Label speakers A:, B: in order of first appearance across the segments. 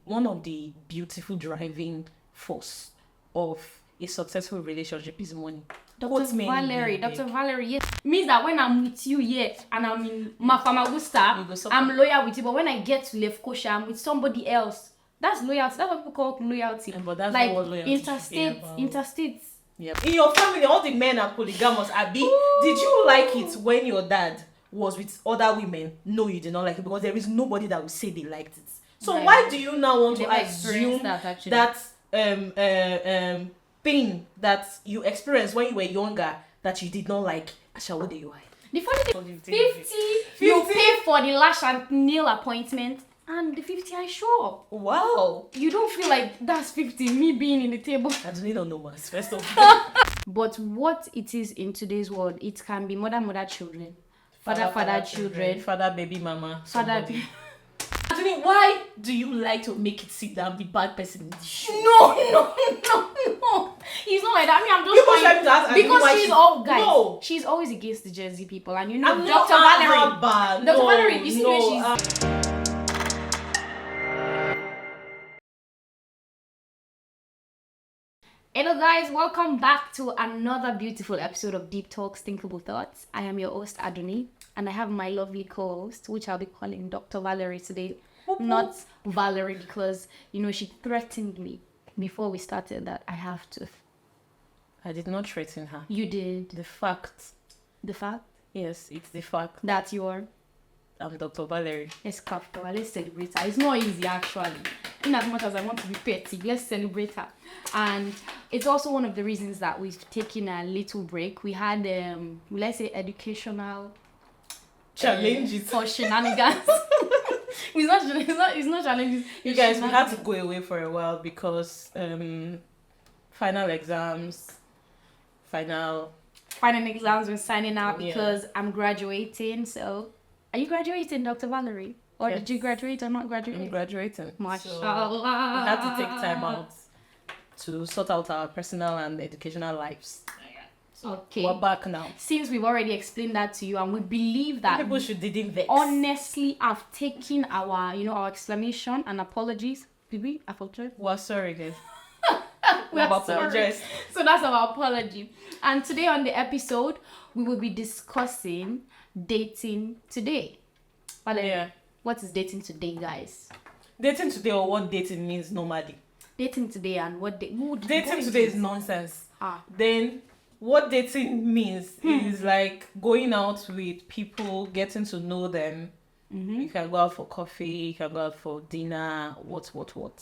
A: one of the beautiful driving force of a successful relationship is money.
B: Dr. Valerie, yes. Means that when I'm with you, and I'm in Mafamagusta, I'm loyal with you. But when I get to Lefkosha, I'm with somebody else. That's loyalty. That's what people call loyalty.
A: Yeah, but that's
B: like
A: not what loyalty
B: interstates.
A: Yeah. In your family, all the men are polygamous. Abi, did you like it when your dad was with other women? No, you did not like it because there is nobody that will say they liked it. So why do you now want to assume that thing that you experienced when you were younger that you did not like? Asha, what do you like?
B: The funny thing, 50, you pay for the lash and nail appointment, and the 50 I show up.
A: Wow.
B: You don't feel like that's 50, me being in the table.
A: I don't know much, first of all.
B: But what it is in today's world, it can be mother, children. Father, children.
A: Father, baby, mama.
B: Father,
A: Anthony, why do you like to make it sit down the bad person in the shoe?
B: No. He's not like that. I mean, I'm just trying because she's all guys. No. She's always against the Jersey people, and you know,
A: I'm
B: Dr. Valerie. Dr. Valerie, you see where she's. Hello guys, welcome back to another beautiful episode of Deep Talks, Thinkable Thoughts. I am your host Adoni, and I have my lovely co-host, which I'll be calling Dr. Valerie today. Not Valerie because, you know, she threatened me before we started that I have to.
A: I did not threaten her.
B: You did.
A: The fact? Yes, it's the fact.
B: That you are?
A: I'm Dr. Valerie.
B: Let's celebrate her. It's not easy actually. In as much as I want to be petty, let's celebrate her. And it's also one of the reasons that we've taken a little break. We had, let's say, educational
A: challenges
B: for shenanigans. It's not challenges.
A: You guys, we had to go away for a while because final exams were signing out because I'm graduating. So, are you graduating, Dr. Valerie? Or yes. Did you graduate or not graduate? I'm graduating. Mashallah. So we had to take time out to sort out our personal and educational lives. So okay. We're back now. Since we've already explained that to you, and we believe that people didn't vex. Honestly, I've taken our explanation and apologies. Did we apologize? We're sorry, guys. we apologized. So that's our apology. And today on the episode, we will be discussing dating today. Yeah. What is dating today, guys? Dating today, or what dating means normally? Dating today and what dating today is nonsense. Then what dating means is like going out with people, getting to know them. Mm-hmm. You can go out for coffee, you can go out for dinner, what.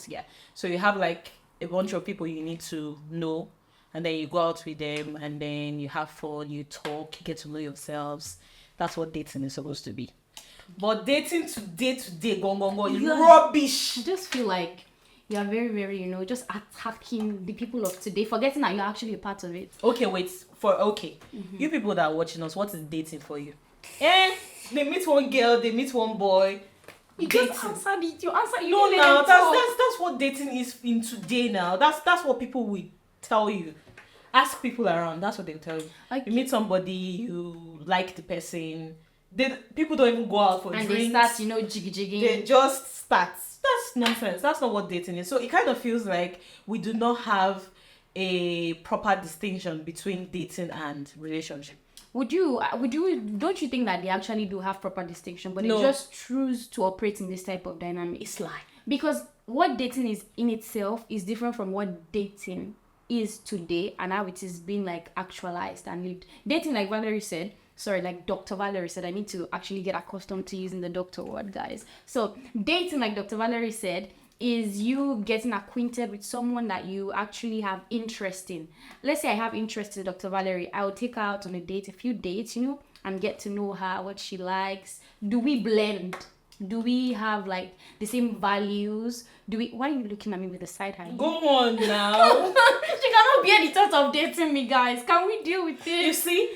A: Yeah. So you have like a bunch of people you need to know, and then you go out with them, and then you have fun, you talk, you get to know yourselves. That's what dating is supposed to be. But dating today, is rubbish. I just feel like you are very, very, just attacking the people of today, forgetting that you're actually a part of it. Okay, wait. Mm-hmm. You people that are watching us, what is dating for you? They meet one girl, they meet one boy. You just answered it. You answered it. No, now that's what dating is in today now. That's what people will tell you. Ask people around. That's what they'll tell you. Okay. You meet somebody, you like the person. People don't even go out for drinks. And they start, jiggy. They just start. That's nonsense. That's not what dating is. So it kind of feels like we do not have a proper distinction between dating and relationship. Don't you think that they actually do have proper distinction, but no. They just choose to operate in this type of dynamic? It's lie. Because what dating is in itself is different from what dating is today and how it is being like actualized and lived. Dating, like Dr. Valerie said, I need to actually get accustomed to using the doctor word, guys. So dating, like Dr. Valerie said, is you getting acquainted with someone that you actually have interest in. Let's say I have interest in Dr. Valerie. I will take her out on a few dates, and get to know her, what she likes. Do we blend? Do we have like the same values? Why are you looking at me with a side eye? Go on now. She cannot bear the thought of dating me, guys. Can we deal with it? You see?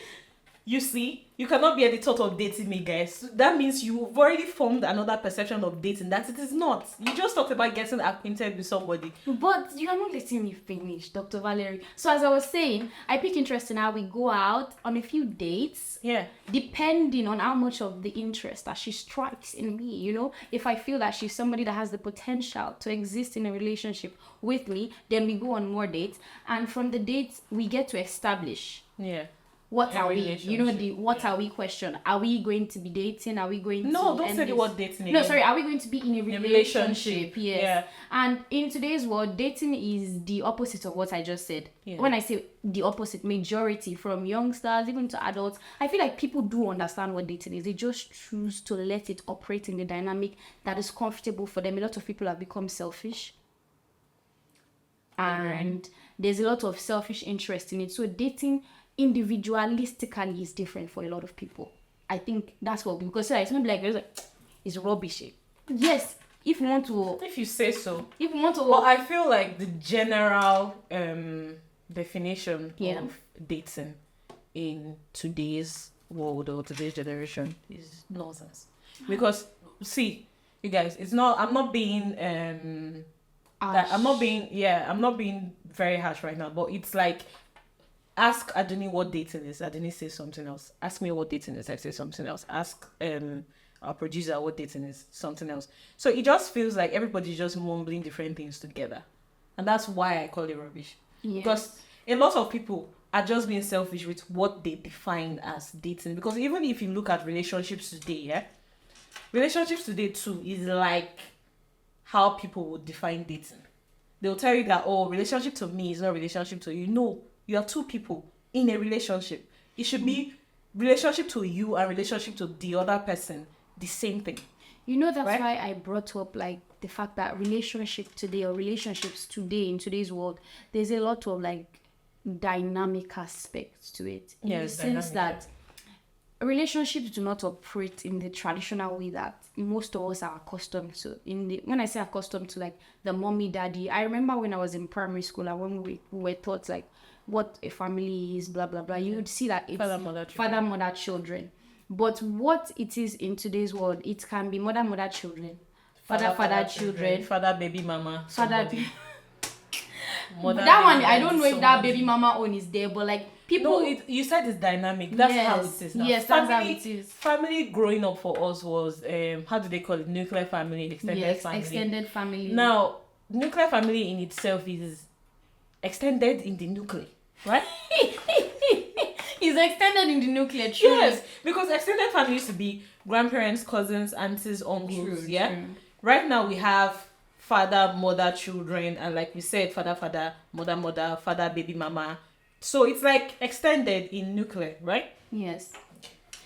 C: You see, you cannot be at the thought of dating me, guys. That means you've already formed another perception of dating that it is not. You just talked about getting acquainted with somebody.
B: But you are not letting me finish, Dr. Valerie. So as I was saying, I pick interest in how we go out on a few dates.
C: Yeah.
B: Depending on how much of the interest that she strikes in me, you know. If I feel that she's somebody that has the potential to exist in a relationship with me, then we go on more dates. And from the dates, we get to establish.
C: Yeah.
B: What are we? You know, what are we question? Are we going to be dating? Are we going to...
C: No, don't say the word dating again.
B: No, sorry. Are we going to be in a relationship? Yes.
C: Yeah.
B: And in today's world, dating is the opposite of what I just said.
C: Yeah.
B: When I say the opposite, majority from youngsters, even to adults, I feel like people do understand what dating is. They just choose to let it operate in the dynamic that is comfortable for them. A lot of people have become selfish. And there's a lot of selfish interest in it. So dating individualistically is different for a lot of people. I think that's what, because it's not like it's rubbish. Yes, if you want to,
C: if you say so.
B: If you want to,
C: well, I feel like the general definition of dating in today's world or today's generation is nonsense. Because see, you guys, it's not. I'm not being I'm not being very harsh right now, but it's like, ask Adoni what dating is. Adoni says something else. Ask me what dating is. I say something else. Ask our producer what dating is. Something else. So it just feels like everybody's just mumbling different things together. And that's why I call it rubbish.
B: Yes.
C: Because a lot of people are just being selfish with what they define as dating. Because even if you look at relationships today, relationships today too is like how people would define dating. They'll tell you that, oh, relationship to me is not relationship to you. No. You are two people in a relationship. It should be relationship to you and relationship to the other person. The same thing.
B: You know, that's why I brought up like the fact that relationship today or relationships today in today's world, there's a lot of like dynamic aspects to it. In the sense that relationships do not operate in the traditional way that most of us are accustomed to. When I say accustomed to, like the mommy, daddy, I remember when I was in primary school and when we were taught like what a family is, blah blah blah, you would see that it's father, mother, children. But what it is in today's world, it can be mother, children, father, children,
C: father, baby, mama,
B: father.
C: Mother,
B: that one, I don't know if that baby mama own is there, but like people.
C: No, you said it's dynamic. That's how it is now.
B: Yes, that's how it is.
C: Family growing up for us was how do they call it? Nuclear family, extended family.
B: Extended family.
C: Now, nuclear family in itself is extended in the nuclear, right?
B: It's extended in the nuclear, true.
C: Yes, because extended family used to be grandparents, cousins, aunties, uncles. True. Right now we have father, mother, children, and like we said, father, mother, father, baby, mama. So it's like extended in nuclear, right?
B: Yes.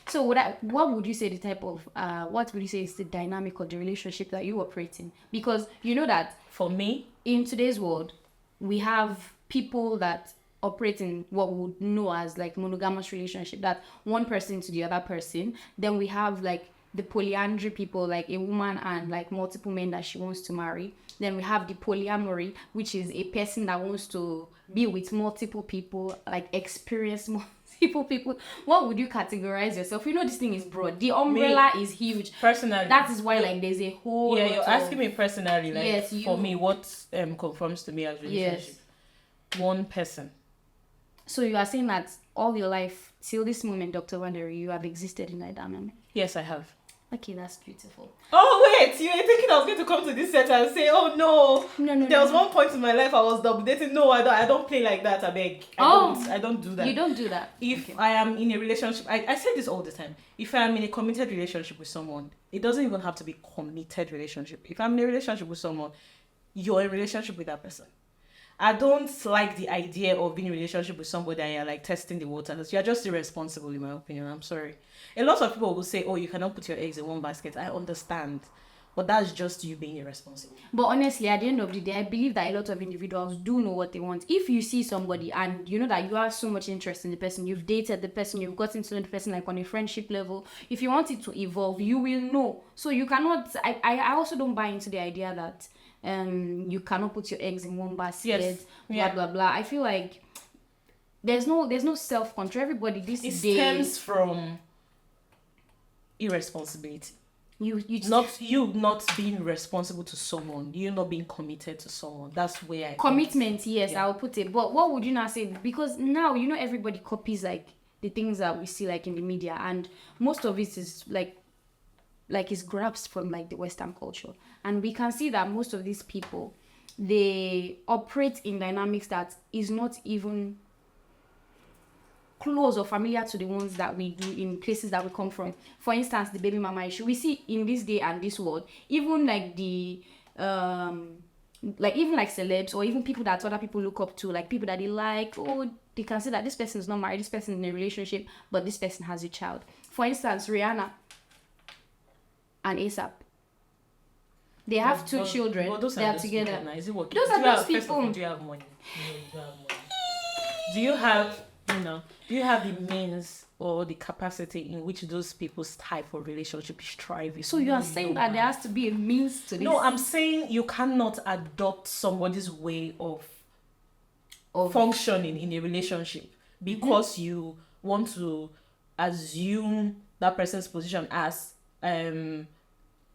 B: So what would you say the type of what would you say is the dynamic of the relationship that you operate in? Because you know that
C: for me,
B: in today's world, we have people that operate in what we would know as like monogamous relationship, that one person to the other person. Then we have like the polyandry people, like a woman and like multiple men that she wants to marry. Then we have the polyamory, which is a person that wants to be with multiple people, like experience multiple people. What would you categorize yourself? You know, this thing is broad. The umbrella is huge.
C: Personally,
B: that is why like there's a whole.
C: Yeah, you're asking me personally. Like,
B: yes,
C: for me, what conforms to me as relationship? Yes. One person.
B: So you are saying that all your life till this moment, Dr. Wanderi, you have existed in that dynamic?
C: Yes, I have.
B: Okay, that's beautiful.
C: Oh wait, you were thinking I was going to come to this set and say, oh no. There was one point in my life I was double dating. No, I don't play like that. I beg. I don't do that.
B: You don't do that.
C: If I am in a relationship, I say this all the time. If I am in a committed relationship with someone, it doesn't even have to be committed relationship. If I'm in a relationship with someone, you're in a relationship with that person. I don't like the idea of being in a relationship with somebody and you're like testing the waters. You're just irresponsible, in my opinion. I'm sorry. A lot of people will say, oh, you cannot put your eggs in one basket. I understand. But that's just you being irresponsible.
B: But honestly, at the end of the day, I believe that a lot of individuals do know what they want. If you see somebody and you know that you have so much interest in the person, you've dated the person, you've gotten to know the person like on a friendship level, if you want it to evolve, you will know. So you cannot, I also don't buy into the idea that you cannot put your eggs in one basket, blah, blah, blah. I feel like there's no self-control. Everybody
C: it stems from irresponsibility. Not being responsible to someone, you not being committed to someone. That's where
B: commitment, yes, I'll put it. But what would you not say? Because now everybody copies like the things that we see like in the media, and most of it is like it's grabs from like the Western culture, and we can see that most of these people, they operate in dynamics that is not even close or familiar to the ones that we do in places that we come from. For instance, the baby mama issue we see in this day and this world, even like the even like celebs, or even people that other people look up to, like people that they like, they can say that this person is not married, this person is in a relationship, but this person has a child. For instance, Rihanna and ASAP, they have two children. They are together.
C: Is it working?
B: Those are those people.
C: Do you have money? Do you have do you have the means or the capacity in which those people's type of relationship is thriving?
B: So you are saying that there has to be a means to this?
C: No, I'm saying you cannot adopt somebody's way of functioning in a relationship because you want to assume that person's position as I'm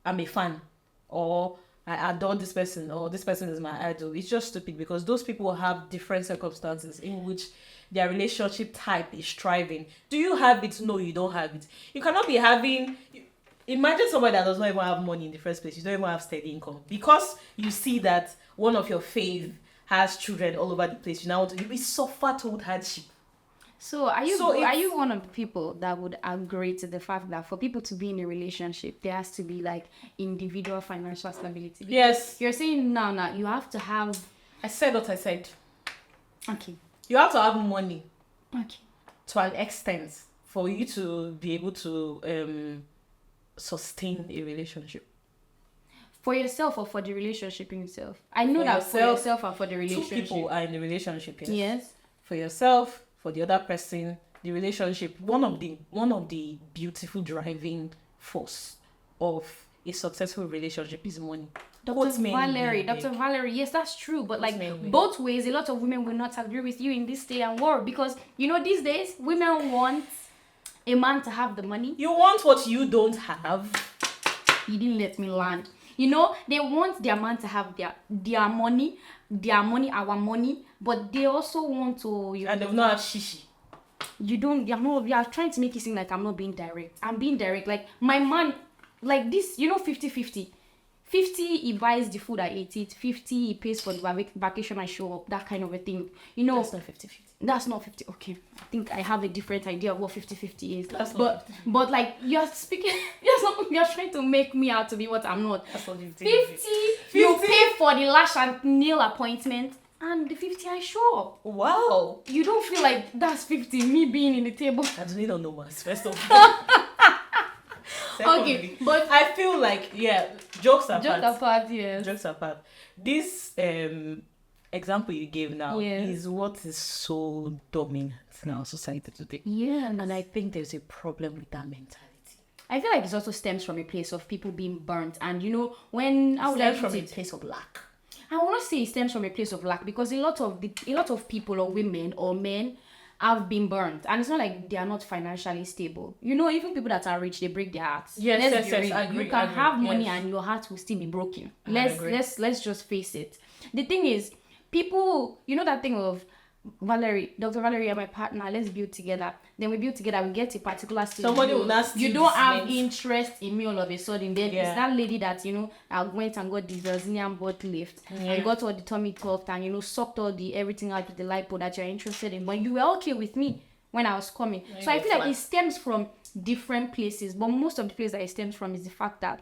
C: a fan, or I adore this person, or this person is my idol. It's just stupid, because those people have different circumstances in which their relationship type is thriving. Do you have it? No, you don't have it. You cannot be having... Imagine somebody that does not even have money in the first place. You don't even have steady income. Because you see that one of your fave has children all over the place. You now want to suffer total hardship.
B: So are you one of the people that would agree to the fact that for people to be in a relationship, there has to be like individual financial stability?
C: Yes.
B: You're saying now you have to have...
C: I said what I said.
B: Okay.
C: You have to have money.
B: Okay.
C: To an extent for you to be able to sustain a relationship.
B: For yourself or for the relationship in itself? I know that for yourself and for the relationship.
C: Two people are in the relationship, yes.
B: Yes.
C: For yourself, for the other person, the relationship, one of the beautiful driving force of a successful relationship is money.
B: Dr. Valerie, yes, that's true. But like both ways, a lot of women will not agree with you in this day and world, because these days women want a man to have the money.
C: You want what you don't have.
B: You didn't let me land. They want their man to have their money, our money, but they also want to...
C: And they will not have shishi.
B: You are trying to make it seem like I'm not being direct. I'm being direct. Like, my man, like this, 50-50. 50, he buys the food I ate it. 50, he pays for the vacation I show up. That kind of a thing.
C: That's not 50-50.
B: That's not 50. Okay. I think I have a different idea of what 50-50 is.
C: That's not 50-50.
B: But like, you're speaking... You're trying to make me out to be what I'm not.
C: That's not 50.
B: 50, you pay for the lash and nail appointment, and the 50 I show up.
C: Wow.
B: You don't feel like that's 50, me being in the table?
C: I don't know much. First of all. Secondly,
B: okay, but
C: I feel like, jokes apart.
B: Yes.
C: Jokes apart. This example you gave now is what is so dominant in our society today.
B: Yeah.
C: And I think there's a problem with that mentality.
B: I feel like it also stems from a place of people being burnt, and when I would
C: stems from a place of lack.
B: I want to say it stems from a place of lack, because a lot of people or women or men have been burnt, and it's not like they are not financially stable. Even people that are rich, they break their hearts.
C: Yes. I agree.
B: You can have money and your heart will still be broken. Let's just face it. The thing is, people, that thing of Dr. Valerie, you're my partner, let's build together. Then we build together, we get a particular stage.
C: Somebody will not
B: you don't have interest in me all of a sudden. Then it's that lady that, I went and got the Brazilian butt lift and got all the tummy tucked and, sucked all the everything out with the lipo that you're interested in. But you were okay with me when I was coming. So I feel like it stems from different places. But most of the place that it stems from is the fact that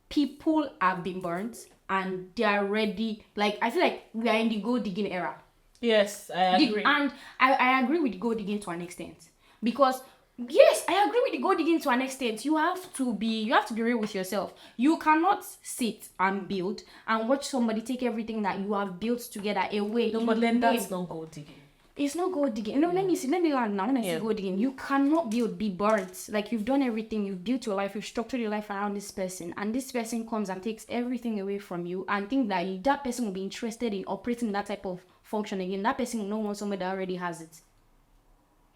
B: people have been burnt and they are ready. Like, I feel like we are in the gold digging era.
C: Yes, I agree.
B: And I agree with the gold digging to an extent. Because, yes, I agree with the gold digging to an extent. You have to be real with yourself. You cannot sit and build and watch somebody take everything that you have built together away.
C: No, but then that's not gold digging.
B: It's not gold digging. Let me land now. When I say gold digging, you cannot be burnt. Like, you've done everything, you've built your life, you've structured your life around this person, and this person comes and takes everything away from you and think that person will be interested in operating that type of function again. That person will not want somebody that already has it.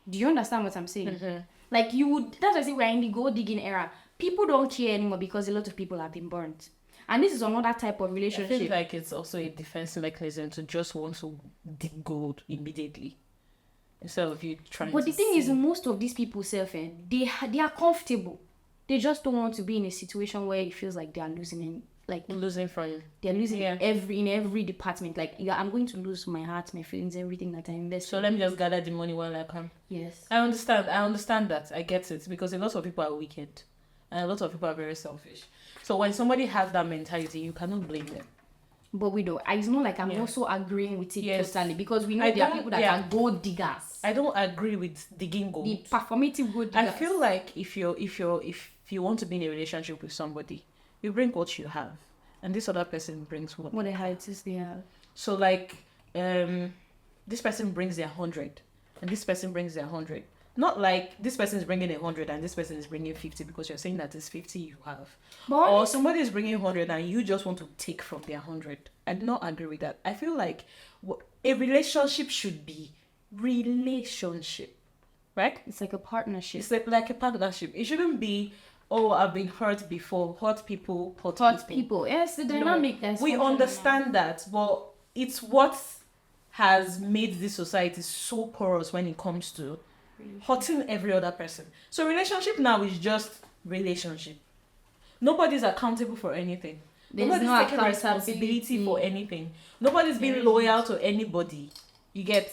B: Do you understand what I'm saying?
C: Mm-hmm.
B: Like that's why I say we're in the gold digging era. People don't care anymore because a lot of people have been burnt. And this is another type of relationship.
C: I feel like it's also a defense mechanism to just want to dig gold immediately. Instead of you trying
B: But the thing is, most of these people they are comfortable. They just don't want to be in a situation where it feels like they are losing
C: from you.
B: They're losing in every department. Like, I'm going to lose my heart, my feelings, everything that I invest.
C: So let me just gather the money while I can.
B: Yes.
C: I understand that. I get it. Because a lot of people are wicked. And a lot of people are very selfish. So when somebody has that mentality, you cannot blame them.
B: But we don't. It's not like I'm also agreeing with it totally. Because we know there are people that are gold diggers.
C: I don't agree with digging gold.
B: The performative gold diggers.
C: I feel like if you want to be in a relationship with somebody, you bring what you have, and this other person brings what
B: the height is they have.
C: So like, this person brings their 100, and this person brings their 100. Not like this person is bringing 100 and this person is bringing 50 because you're saying that it's 50 you have.
B: But
C: or somebody is bringing 100 and you just want to take from their 100. I do not agree with that. I feel like a relationship should be relationship, right?
B: It's like a partnership.
C: It's like a partnership. It shouldn't be, oh, I've been hurt before. Hurt people.
B: Yes, the dynamic.
C: No, we understand that, but it's what has made this society so porous when it comes to hurting every other person. So relationship now is just relationship. Nobody's accountable for anything. Nobody's taking responsibility for anything. Nobody's being loyal to anybody. You get?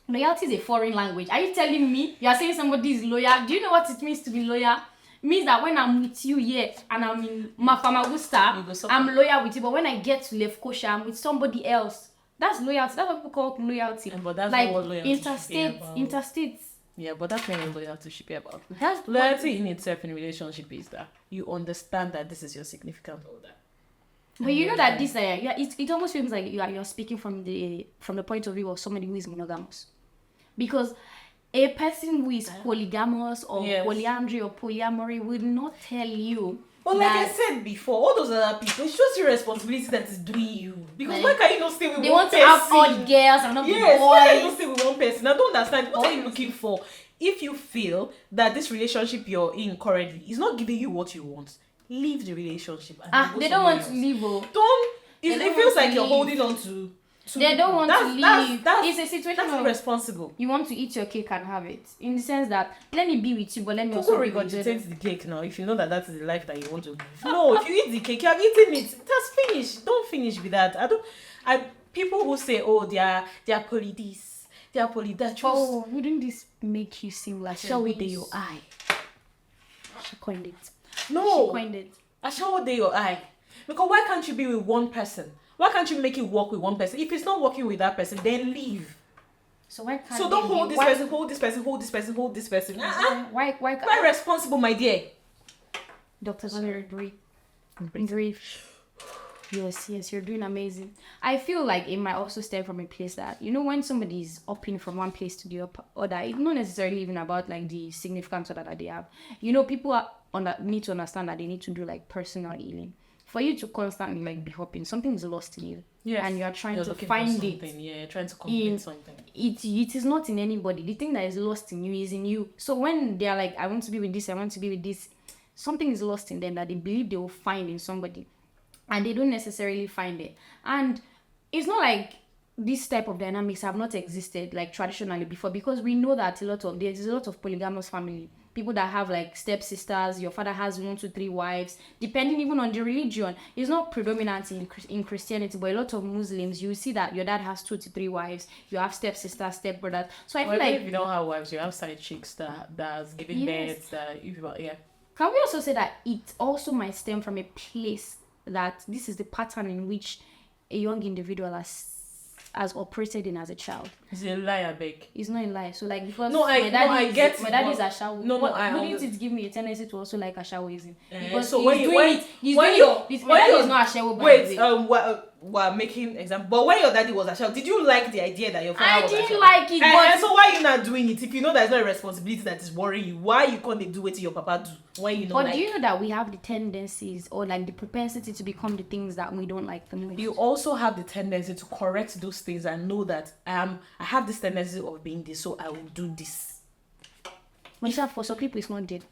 B: Loyalty is a foreign language. Are you telling me you are saying somebody is loyal? Do you know what it means to be loyal? It means that when I'm with you here and I'm in Mafamagusta, I'm loyal with you. But when I get to Lefkosha, I'm with somebody else. That's loyalty. That's what people call loyalty.
C: But that's
B: like
C: not what loyalty
B: interstates.
C: Yeah, but that's not what loyalty should be about. Loyalty in itself in relationship is that you understand that this is your significant other.
B: But you know that this, it almost feels like you're speaking from the point of view of somebody who is monogamous, because a person who is polygamous or polyandry or polyamory will not tell you.
C: But like I said before, all those other people, it's just your responsibility that is doing you. Because why can't you not stay with one person? They want to have odd
B: girls and not boys.
C: Why can't you not stay with one person? I don't understand. What are you looking for? If you feel that this relationship you're in currently is not giving you what you want, leave the relationship. And
B: they don't want to leave.
C: It feels like you're holding on to.
B: They don't want to leave. It's a situation
C: that's irresponsible.
B: You want to eat your cake and have it, in the sense that let me be with you, but let me also
C: regurgitate the cake now. If you know that is the life that you want to live. No, if you eat the cake, you have eaten it. That's finished. Don't finish with that. People who say, oh, they are poly this, they are poly that.
B: Oh, wouldn't this make you seem like shall we day your eye? She coined it.
C: No,
B: she coined it.
C: I shall day your eye. Because why can't you be with one person? Why can't you make it work with one person? If it's not working with that person, then leave.
B: So why can't?
C: So don't hold this person, hold this person, hold this person, hold this person. Why responsible, my dear?
B: Dr. Valerie, breathe. Yes, you're doing amazing. I feel like it might also stem from a place that, when somebody is upping from one place to the other, it's not necessarily even about like the significance that they have. People need to understand that they need to do like personal healing. For you to constantly like be hopping, something is lost in you.
C: Yes.
B: And you're trying to find it.
C: Yeah, trying to complete something.
B: It is not in anybody. The thing that is lost in you is in you. So when they're like, I want to be with this, I want to be with this, something is lost in them that they believe they will find in somebody. And they don't necessarily find it. And it's not like this type of dynamics have not existed like traditionally before, because we know that there's a lot of polygamous family. People that have like stepsisters, your father has 1, 2, 3 wives, depending even on the religion. It's not predominant in Christianity, but a lot of Muslims, you see that your dad has 2 to 3 wives, you have stepsisters, stepbrothers. So I feel like
C: if you don't have wives, you have side chicks that's giving birth.
B: Can we also say that it also might stem from a place that this is the pattern in which a young individual has operated in as a child?
C: It's a lie, I beg.
B: It's not a lie. So like, because
C: my dad
B: is Ashawo. Wouldn't it give me a tendency to also like Ashawoism? Because so my dad is not Ashawo.
C: Wait, we're making example. But when your daddy was Ashawo, did you like the idea that your father was Ashawo?
B: I didn't like it. But
C: so why are you not doing it? If you know there's not a responsibility that is worrying you, why you can't do it your papa do? Why you know?
B: But do you know that we have the tendencies or like the propensity to become the things that we don't like the most?
C: You also have the tendency to correct those things and know that I have this tendency of being this, so I will do this.
B: Myself, for some people, it's not dead.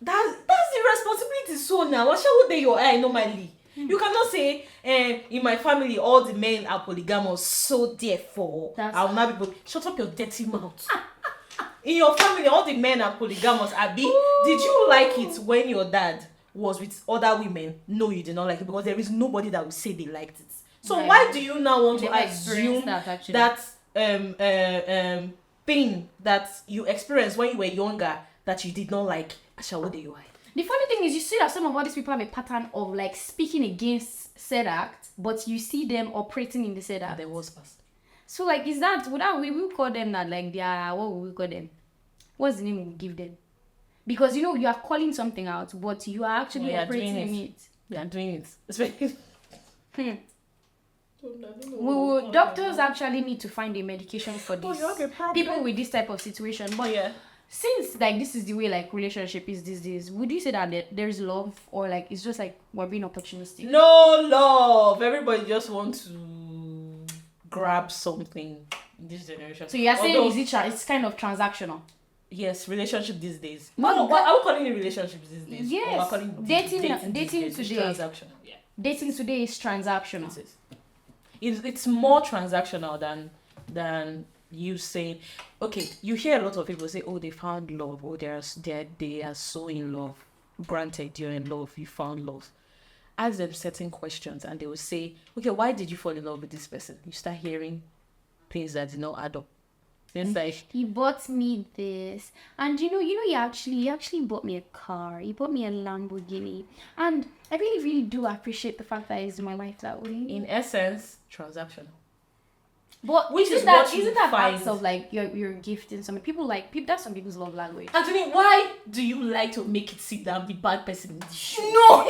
C: That's the responsibility. So now, what shall they your eye normally? You cannot say, in my family, all the men are polygamous, so therefore, I'll not be. Shut up your dirty mouth. In your family, all the men are polygamous. Abi, did you like it when your dad was with other women? No, you did not like it, because there is nobody that will say they liked it. So why do you now want to assume that thing that you experienced when you were younger that you did not like?
B: The funny thing is, you see that some of all these people have a pattern of like speaking against said act, but you see them operating in the said act.
C: There was past.
B: So like, is that we will call them that, like, they are, what will we call them? What's the name we will give them? Because you are calling something out, but you are actually operating in it.
C: They are doing it.
B: Doctors actually need to find a medication for this. People with this type of situation. But since like this is the way like relationship is these days, would you say that there's love, or like it's just like we're being opportunistic?
C: No love. Everybody just wants to grab something in this generation.
B: So you're saying it's kind of transactional?
C: Yes, relationship these days.
B: What
C: are we calling it relationships these days?
B: Yes. Dating today.
C: Transactional. Yeah.
B: Dating today is transactional.
C: It's more transactional than you saying, okay, you hear a lot of people say, oh, they found love, or they are so in love. Granted, you're in love, you found love. Ask them certain questions and they will say, okay, why did you fall in love with this person? You start hearing things that did not add up. It's like,
B: he bought me this, and he actually bought me a car. He bought me a Lamborghini, and I really, really do appreciate the fact that he's in my life that way.
C: In essence, transactional.
B: But isn't that acts of like you're gifting something? People that's some people's love language.
C: Anthony, why do you like to make it sit down the bad person in the shoe?
B: No.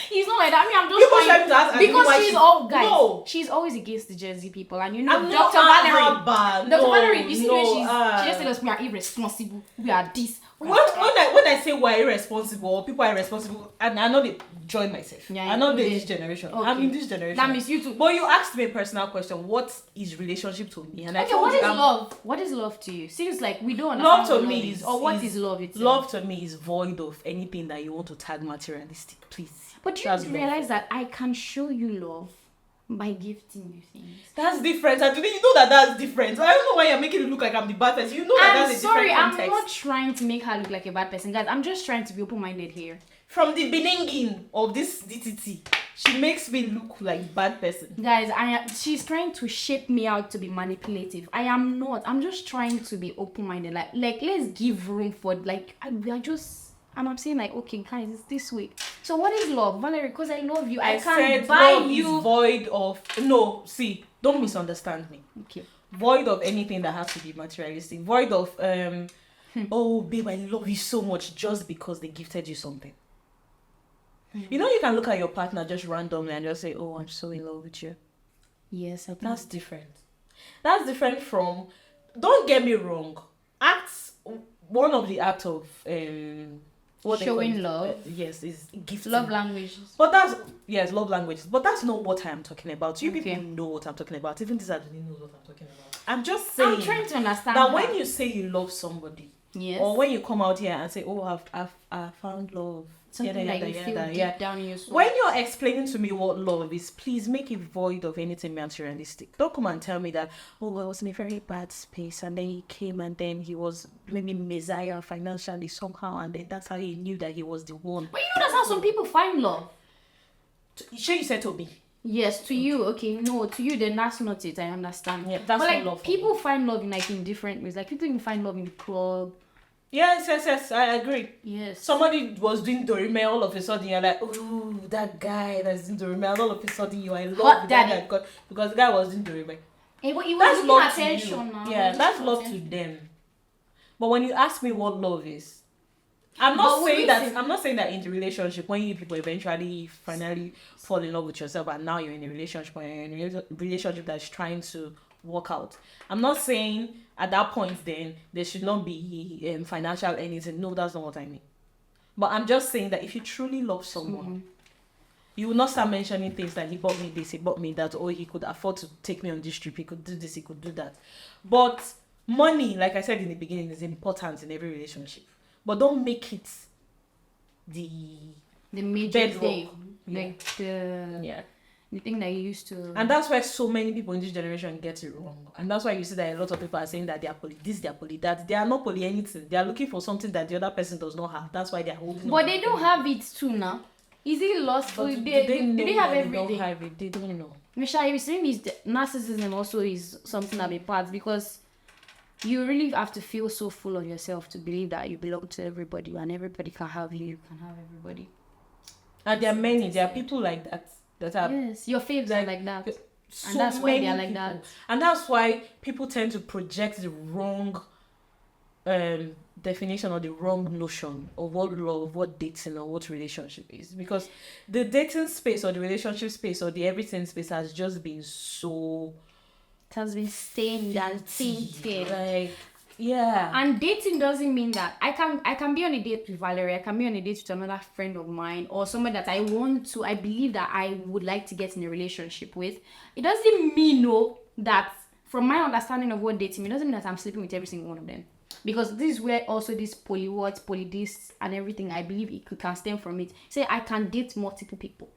B: He's not like that. I mean, I'm just because she's all guys. No. She's always against the Jersey people, and Dr. Valerie. Dr. Valerie, you see the way she just said us, we are irresponsible. We are this.
C: When I say we're irresponsible, or people are irresponsible, and I know they join myself. I know this generation. Okay. I'm in this generation.
B: That means you too.
C: But you asked me a personal question. What is relationship to me? And
B: what is love? What is love to you? Seems like we don't
C: understand.
B: Love to me is what is love itself?
C: Love to me is void of anything that you want to tag materialistic. Please.
B: But you realize that I can show you love by gifting you things.
C: That's different. And today you know that's different. I don't know why you're making it look like I'm the bad person. You know that's a different context.
B: I'm not trying to make her look like a bad person, guys. I'm just trying to be open-minded here.
C: From the beginning of this DTT, she makes me look like a bad person.
B: Guys, she's trying to shape me out to be manipulative. I am not. I'm just trying to be open-minded. Like let's give room for I'm saying like, okay, guys, it's this week. So what is love, Valerie? Because I love you. I can't buy
C: love you. Is void of don't misunderstand me. Okay. Void of anything that has to be materialistic. Void of oh babe, I love you so much just because they gifted you something. You know, you can look at your partner just randomly and just say, oh, I'm so in love with you.
B: Yes, I think
C: that's different. That's different from, don't get me wrong, one of the acts of
B: showing love.
C: Yes, is gifting.
B: Love languages.
C: But love languages. But that's not what I'm talking about. You people know what I'm talking about. Even this Adoni knows what I'm talking about. I'm just saying.
B: I'm trying to understand
C: that when you say you love somebody,
B: yes,
C: or when you come out here and say, "Oh, I've found love,"
B: something that you feel deep down in your soul.
C: When you're explaining to me what love is, please make it void of anything materialistic. Don't come and tell me that, oh, I was in a very bad space and then he came and then he was maybe messiah financially somehow and then that's how he knew that he was the one.
B: But that's how some people find love.
C: Sure, you said to me.
B: Yes, to you. Okay, no, to you then that's not it. I understand.
C: Yeah, that's not love.
B: People find love in different ways. Like people even find love in the club.
C: Yes, I agree.
B: Yes.
C: Somebody was doing Dorime, all of a sudden you're like, oh, that guy that's doing Dorime, all of a sudden you are in love with that guy because the guy was doing Dorime.
B: Hey, but that's love attention now.
C: Yeah, that's love to them. But when you ask me what love is, I'm not saying that in the relationship when you people eventually finally fall in love with yourself and now you're in a relationship or you're in a relationship that's trying to work out. I'm not saying at that point then there should not be financial anything. No, that's not what I mean. But I'm just saying that if you truly love someone, you will not start mentioning things like he bought me this, he bought me that, or he could afford to take me on this trip, he could do this, he could do that. But Money, like I said in the beginning, is important in every relationship, but don't make it the
B: major
C: bedrock.
B: thing, like the thing that you used to.
C: And that's why so many people in this generation get it wrong. And that's why you see that a lot of people are saying that they are poly this, they are poly that. They are not poly anything. They are looking for something that the other person does not have. That's why they are holding.
B: But they don't have it too now. Is it lost? They have everything. They don't have it.
C: They don't know.
B: Michelle, you're saying is narcissism also is something that be part, because you really have to feel so full of yourself to believe that you belong to everybody and everybody can have you. You can have everybody.
C: And there are many. There are people like that. That are,
B: yes, your faves are like that.
C: So
B: and that's why they're like
C: people.
B: that.
C: And that's why people tend to project the wrong definition or the wrong notion of what love, what dating, or what relationship is, because the dating space or the relationship space or the everything space has just been so,
B: it has been stained and tainted.
C: Like, yeah.
B: And dating doesn't mean that I can be on a date with Valerie, I can be on a date with another friend of mine, or someone that I believe that I would like to get in a relationship with. It doesn't mean that, from my understanding of what dating means, it doesn't mean that I'm sleeping with every single one of them. Because this is where also this poly this and everything, I believe it can stem from it. Say I can date multiple people.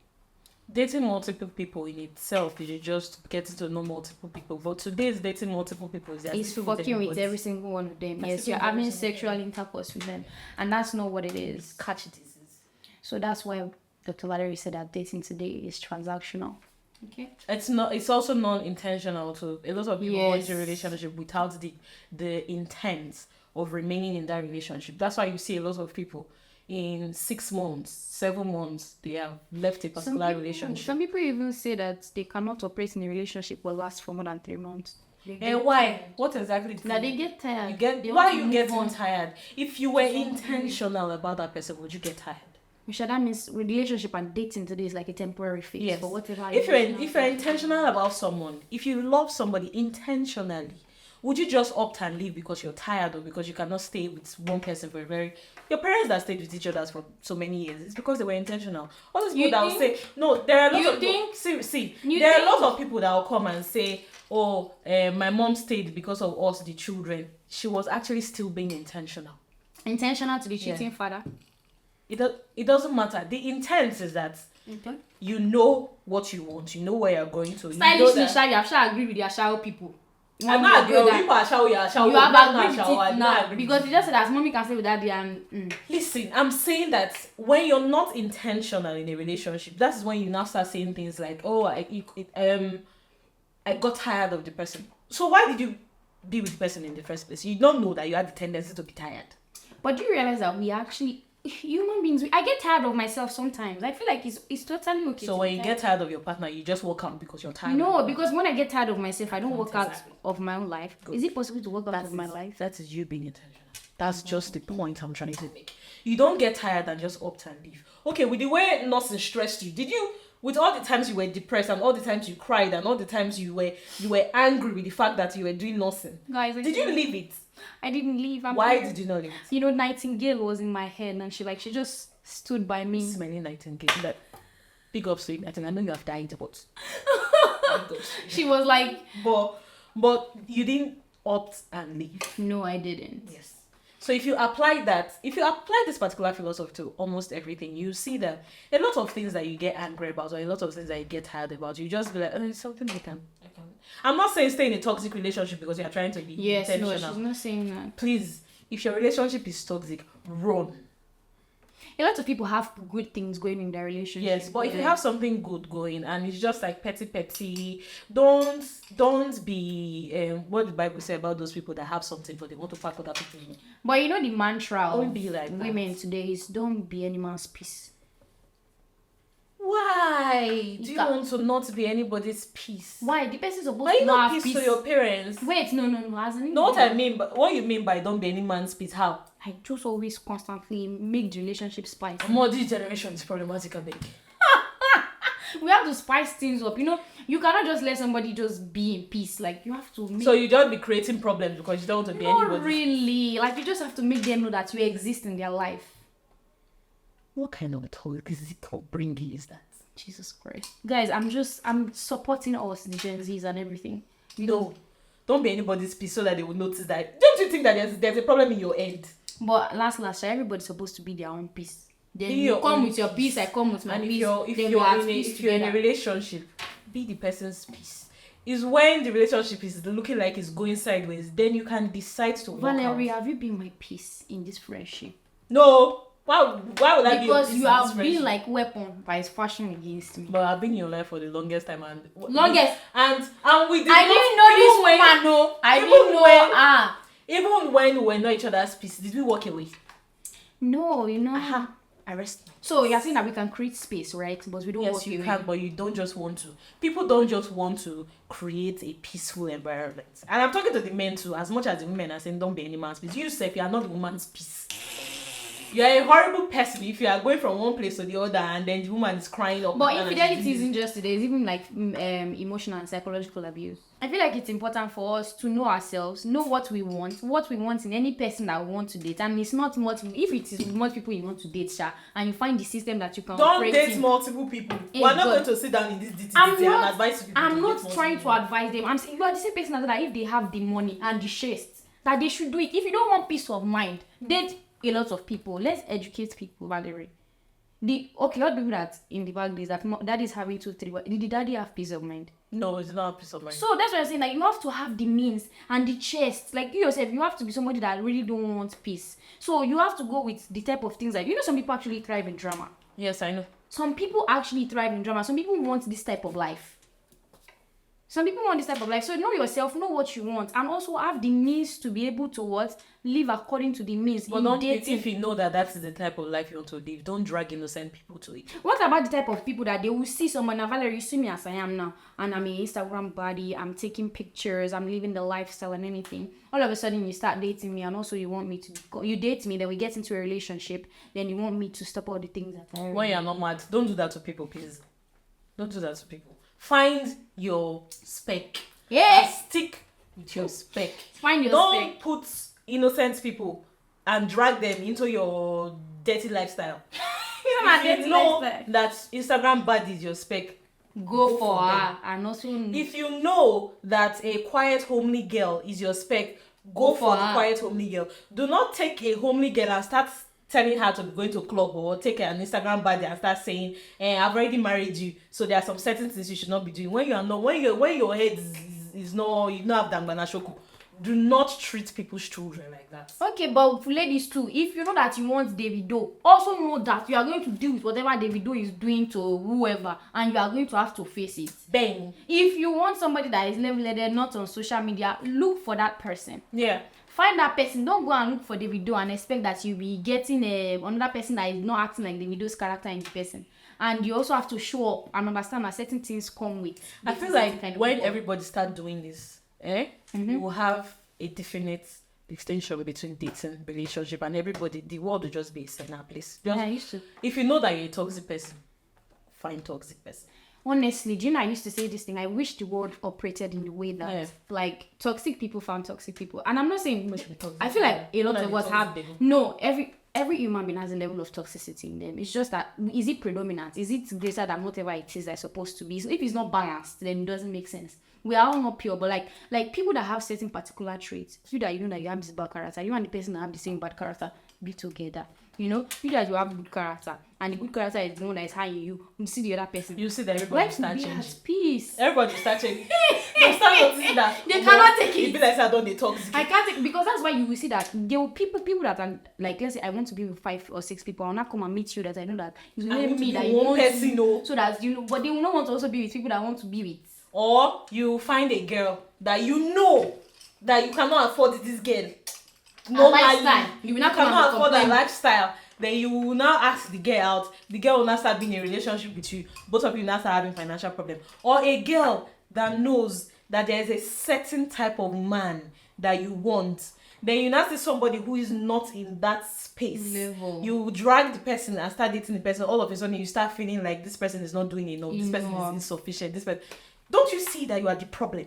C: Dating multiple people in itself is just getting to know multiple people. But today's dating multiple people
B: is fucking with every single one of them. Yes, you're having sexual intercourse with them, and that's not what it is.
C: Catch disease.
B: So that's why Dr. Valerie said that dating today is transactional. Okay.
C: It's not. It's also non-intentional. So a lot of people go into a relationship without the intent of remaining in that relationship. That's why you see a lot of people in 6 months, 7 months, they have left a particular relationship.
B: Some people even say that they cannot operate in a relationship will last for more than 3 months.
C: And why? What exactly?
B: That they get tired.
C: Why are you getting tired? If you were intentional about that person, would you get tired?
B: Michelle, that means relationship and dating today is like a temporary fix.
C: Yes.
B: But whatever.
C: If you're intentional about someone, if you love somebody intentionally, would you just opt and leave because you're tired or because you cannot stay with one person for your parents that stayed with each other for so many years, it's because they were intentional. All those people that will say, no, there are a lot of people, there are a lot of people that will come and say, my mom stayed because of us, the children. She was actually still being intentional.
B: Intentional to the cheating father?
C: It doesn't matter. The intent is that you know what you want, you know where you're going to.
B: Stylishly, you have to agree with your shower people.
C: I'm not agree with people are shower. You have agreed with it
B: now because you just said that mommy can stay with daddy and
C: Listen, I'm saying that when you're not intentional in a relationship, that is when you now start saying things like, I got tired of the person. So why did you be with the person in the first place? You don't know that you had the tendency to be tired.
B: But do you realize that we actually, human beings, I get tired of myself sometimes. I feel like it's totally okay.
C: So when you get tired of your partner, you just walk out because you're tired?
B: No, because when I get tired of myself, I don't walk out of my own life. Good. Is it possible to walk out of my life?
C: That is you being intentional. That's just the point I'm trying to make. You don't get tired and just opt and leave. Okay, with the way nothing stressed you, did you, with all the times you were depressed and all the times you cried and all the times you were angry with the fact that you were doing nothing,
B: guys,
C: did you leave it?
B: I didn't leave.
C: Why did you not leave it?
B: You know, Nightingale was in my head and she just stood by me.
C: Smelling Nightingale. That big up to Nightingale. I know you have died, but
B: she was like,
C: but you didn't opt and leave.
B: No, I didn't.
C: Yes. So if you apply this particular philosophy to almost everything, you see that a lot of things that you get angry about or a lot of things that you get tired about, you just be like, it's something I can. I'm not saying stay in a toxic relationship because you're trying to be intentional.
B: No, she's not saying that.
C: Please, if your relationship is toxic, run.
B: A lot of people have good things going in their relationship.
C: Yes, but if you have something good going and it's just like petty, don't be what the Bible says about those people that have something but they want to pack other people.
B: But you know the mantra
C: don't be like
B: women
C: that.
B: Today is don't be any man's peace.
C: Why do you want to not be anybody's peace?
B: Why? The person is supposed
C: to
B: have
C: not peace to your parents.
B: Wait, no.
C: Know what I mean? But what you mean by don't be any man's peace? How?
B: I just always constantly make the relationship spicy.
C: More this generation is problematic, I think.
B: We have to spice things up. You know, you cannot just let somebody just be in peace. Like you have to.
C: So you don't be creating problems because you don't want to be anybody.
B: Not really. Like you just have to make them know that you exist in their life.
C: What kind of a toxic upbringing is that?
B: Jesus Christ. Guys, I'm supporting us, the Gen Zs and everything.
C: No. Don't be anybody's peace so that they will notice that. Don't you think that there's a problem in your head?
B: But last, everybody's supposed to be their own peace. Then
C: Be
B: you
C: your
B: come
C: own
B: with your peace, I come with my
C: And
B: peace.
C: if you're in a relationship, be the person's peace. Is when the relationship is looking like it's going sideways, then you can decide to walk
B: Valerie,
C: out.
B: have you been my peace in this friendship?
C: No. Why would I be your
B: Because
C: peace
B: you
C: in
B: have
C: this
B: been
C: friendship?
B: like weapon by fashion against me.
C: But I've been in your life for the longest time and
B: And
C: we did
B: I
C: not,
B: didn't know this woman, no. I didn't know.
C: Even when we were not each other's peace, did we walk away?
B: No, you know.
C: I rest.
B: So you're saying that we can create space, right? But we don't walk
C: Yes, you
B: away.
C: can, but you don't just want to. People don't just want to create a peaceful environment. And I'm talking to the men too, as much as the women are saying don't be any man's peace. You yourself, you are not the woman's peace. You are a horrible person if you are going from one place to the other and then the woman is crying up.
B: But infidelity isn't just today, it's even like emotional and psychological abuse. I feel like it's important for us to know ourselves, know what we want in any person that we want to date. And it's not if it is multiple people you want to date, and you find the system that you can
C: don't
B: operate
C: date
B: in.
C: multiple people. We're not going to sit down in this DTTT and advise people.
B: I'm not trying to advise them. I'm saying you are the same person that if they have the money and the chest, that they should do it. If you don't want peace of mind, date a lot of people. Let's educate people, Valerie. All the people that in the back days that daddy is having 2, 3. Did the daddy have peace of mind?
C: No, it's not peace of mind.
B: So that's what I'm saying. Like you have to have the means and the chest. Like you yourself, you have to be somebody that really don't want peace. So you have to go with the type of things like some people actually thrive in drama.
C: Yes, I know.
B: Some people actually thrive in drama. Some people want this type of life. Some people want this type of life. So know yourself, know what you want, and also have the means to be able to live according to the means.
C: But don't if you know that that's the type of life you want to live, don't drag innocent people to it.
B: What about the type of people that they will see someone, now Valerie, you see me as I am now, and I'm an Instagram body, I'm taking pictures, I'm living the lifestyle and anything. All of a sudden you start dating me, and also you want me to you date me, then we get into a relationship, then you want me to stop all the things that I
C: when you're not mad, don't do that to people, please. Don't do that to people. Find your spec.
B: Yes.
C: Stick with your spec.
B: Find your
C: Don't
B: spec.
C: put innocent people and drag them into your dirty lifestyle. If you know that Instagram bad is your spec,
B: go for her. And also,
C: if you know that a quiet homely girl is your spec, go for the quiet homely girl. Do not take a homely girl and start telling her to be going to a club, or take an Instagram body and start saying, I've already married you, so there are some certain things you should not be doing. When your head is not, you don't have dangana shoku. Do not treat people's children like that.
B: Okay, but ladies too, if you know that you want Davido, also know that you are going to deal with whatever Davido is doing to whoever, and you are going to have to face it.
C: Bang.
B: If you want somebody that is level-headed, not on social media, look for that person.
C: Yeah.
B: Find that person. Don't go and look for Davido and expect that you'll be getting another person that is not acting like Davido's character in the person. And you also have to show up and understand that certain things come with.
C: I feel like when everybody start doing this, you will have a definite distinction between dating, relationship, and everybody. The world will just be a center place.
B: I used to.
C: If you know that you're a toxic person, find toxic person.
B: Honestly, do you know I used to say this thing? I wish the world operated in the way that like toxic people found toxic people. And I'm not saying I feel like a lot of us have every human being has a level of toxicity in them. It's just that, is it predominant? Is it greater than whatever it is that's supposed to be? So if it's not balanced, then it doesn't make sense. We are all not pure, but like people that have certain particular traits, you know that you have this bad character, you and the person that have the same bad character, be together. You know, you guys will have good character, and the good character is the one that is high in you. You see the other person.
C: You see that everybody start changing.
B: Peace.
C: Everybody start changing. They start noticing that
B: they cannot take it.
C: If like I don't, they toxic.
B: I can't take, because that's why you will see that there will people that are like, let's say I want to be with 5 or 6 people. I'll not come and meet you that I know that you will me that you
C: one
B: want
C: person,
B: to, so that you know, but they will not want to also be with people that want to be with.
C: Or you find a girl that you know that you cannot afford this girl.
B: No lifestyle. You will not
C: cannot afford that lifestyle. Then you will now ask the girl out. The girl will now start being in a relationship with you. Both of you now start having financial problem. Or a girl that knows that there is a certain type of man that you want. Then you now see somebody who is not in that space.
B: Level.
C: You drag the person and start dating the person. All of a sudden you start feeling like this person is not doing enough. This person is insufficient. This person. Don't you see that you are the problem?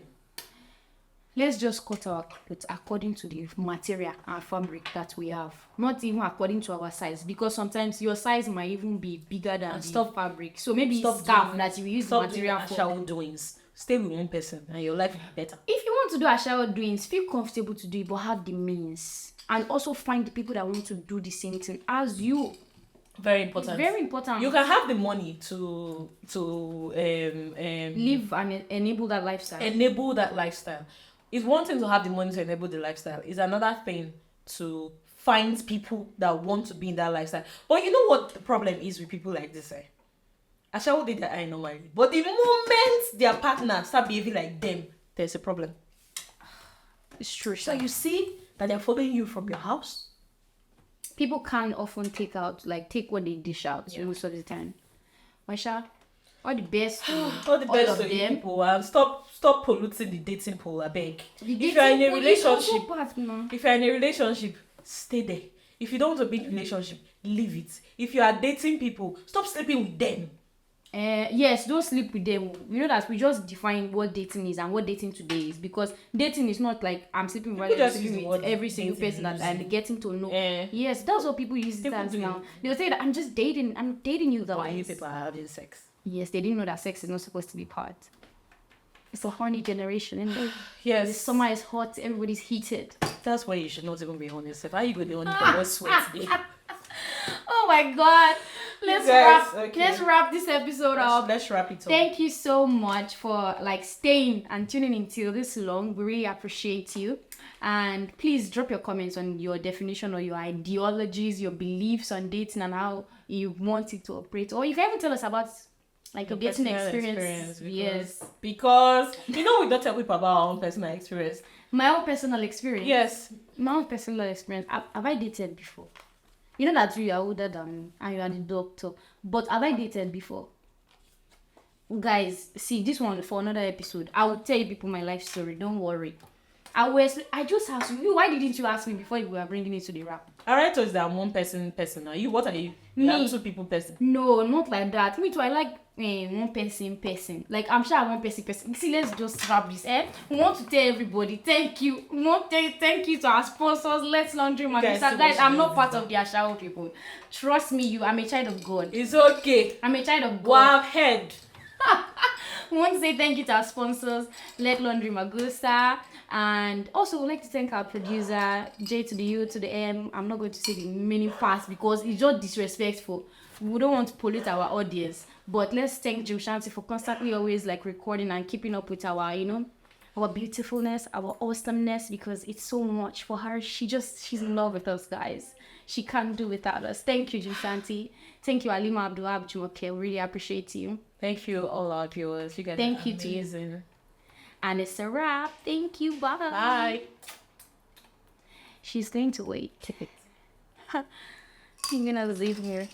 B: Let's just cut our clothes according to the material and fabric that we have. Not even according to our size. Because sometimes your size might even be bigger than the fabric. So maybe scarf that you use material for.
C: Stop doing stay with one person and your life will be better.
B: If you want to do ashawo doings, feel comfortable to do it, but have the means. And also find the people that want to do the same thing as you.
C: Very important.
B: Very important.
C: You can have the money to
B: live and enable that lifestyle.
C: Enable that lifestyle. It's one thing to have the money to enable the lifestyle. It's another thing to find people that want to be in that lifestyle. But you know what the problem is with people like this? Ashawo did that I know married. But the moment their partner start behaving like them, there's a problem.
B: It's true.
C: So you see that they're following you from your house.
B: People can't often take what they dish out most of the time. Maisha, all the best to
C: all the best
B: all
C: to
B: of
C: you
B: them.
C: people. And stop polluting the dating pool, I beg. If you're in a relationship, stay there. If you don't want to be in a relationship, leave it. If you are dating people, stop sleeping with them.
B: Yes, don't sleep with them. You know that we just define what dating is and what dating today is, because dating is not like I'm sleeping with every single person that I'm getting to know. Yes, that's what people use it as now. They'll say that I'm dating you though.
C: Why you people are having sex?
B: Yes, they didn't know that sex is not supposed to be part. It's a horny generation, isn't it?
C: Yes.
B: The summer is hot, everybody's heated.
C: That's why you should not even be honest. How you going to be honest for what sweat today?
B: Oh my god. Let's wrap this episode up.
C: Let's wrap it up.
B: Thank you so much for staying and tuning in till this long. We really appreciate you. And please drop your comments on your definition or your ideologies, your beliefs on dating and how you want it to operate. Or you can even tell us about your dating experience. Yes.
C: Because we don't tell people about our own personal experience.
B: My own personal experience?
C: Yes.
B: My own personal experience. Have I dated before? You know that you are older than me and you are the doctor. But have I dated before? Guys, see, this one for another episode. I will tell you people my life story. Don't worry. I just asked you. Why didn't you ask me before you were bringing it to the rap?
C: Alright, so that I'm one person. Are you? What are you?
B: Me.
C: I'm two people person.
B: No, not like that. Me too. I like one person. Like I'm sure I'm one person. See, let's just wrap this. We want to tell everybody thank you. We want to thank you to our sponsors. Let's Laundry Magazine. Guys, I'm not part of the Ashawo people. Trust me, I'm a child of God.
C: It's okay.
B: I'm a child of God.
C: Wow, head.
B: We want to say thank you to our sponsors, Let Laundry Magusa, and also we'd like to thank our producer, J to the U to the M. I'm not going to say the meaning fast because it's just disrespectful. We don't want to pollute our audience, but let's thank Jill Shanti for constantly always recording and keeping up with our, our beautifulness, our awesomeness, because it's so much for her. She's in love with us, guys. She can't do without us. Thank you, Jill Shanti. Thank you, Alima Abdulab Jumoke. We really appreciate you.
C: Thank you, all our viewers. You guys
B: thank
C: are
B: you
C: amazing.
B: To you. And it's a wrap. Thank you. Bye.
C: Bye.
B: She's going to wait. I'm gonna leave here.